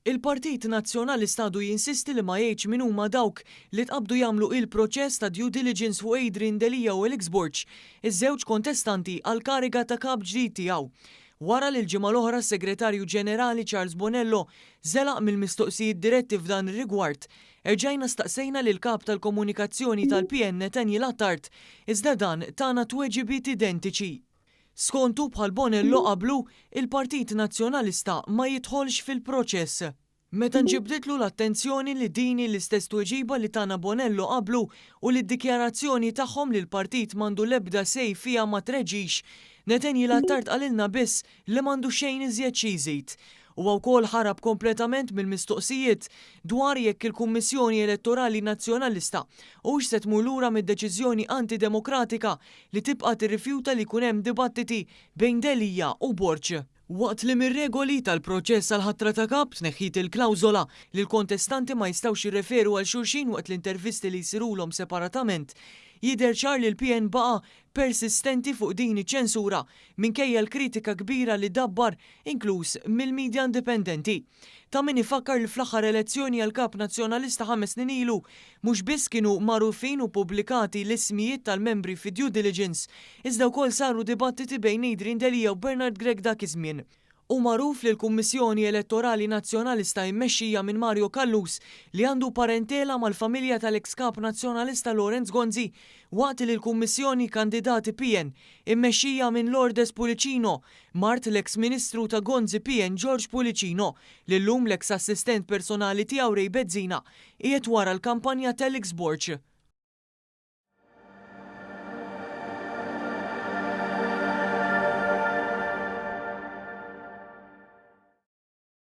Il-Partit Nazzjonalista għadu jinsisti li ma jgħidx min huma dawk li tqabdu jagħmlu il-proċess ta' due diligence fuq Adrian Delija u Alex Borch, iż-żewġ kontestanti għal kariga ta' kap ġdid tiegħu. Wara li l-ġimgħa l-oħra s-Segretarju Ġenerali Charles Bonello żelaq mill-mistoqsijiet diretti f'dan ir-rigward, erġajna staqsejna lil kap tal-komunikazzjoni tal-PN Netanji Lattart iżda dan tana tweġibiet identiċi. Skontu bħal Bonello qablu il-Partit Nazzjonalista ma jidħolx fil-proċess. Meta nġibditlu l-attenzjoni li dini l-istess tweġiba li tana Bonello qablu u li d-dikjarazzjoni tagħhom li l-partit mandu l-ebda sej fija ma treġix, Netanji Lattart qalilna biss li mandu xejn iżjed xi jżid. U wkoll ħarab kompletament mill-mistoqsijiet dwar jekk il-Kummissjoni Elettorali Nazzjonalista hux se tmur lura mid-deċiżjoni antidemokratika li tibqa' tirrifjuta li jkun hemm dibattiti bejn Delija u Borch. Waqt li mir-regoli tal-proċess għal ħatra ta' kap tneħħit il-klawżola li l-kontestanti ma jistgħux jirreferu għal xulxin waqt l-intervisti li jsirulhom separatament, jidher ċar li l-PN baqa' persistenti fuq din iċ-ċensura minkejja l-kritika kbira li dabbar inkluż mill-medja indipendenti. Ta' min ifakkar li fl-aħħar elezzjoni għal kap nazzjonalista 5 snin ilu mhux biss kienu magħrufin u pubblikati l-ismijiet tal-membri fi due diligence, iżda wkoll saru dibattiti bejn Adrian Delija u Bernard Gregg dak iż-żmien. U magħruf li l-Kummissjoni Elettorali Nazzjonalista mmexxija minn Mario Kallus li għandu parentela mal-familja tal-eks kap nazzjonalista Lorenz Gonzi, waqt li l-Kummissjoni Kandidati PN mmexxija minn Lourdes Pulicino, mart l-eks Ministru ta' Gonzi PN George Pulicino li llum l-eks assistent personali tiegħu Ray Bezzina qiegħed wara l-kampanja tal-Alex Borch.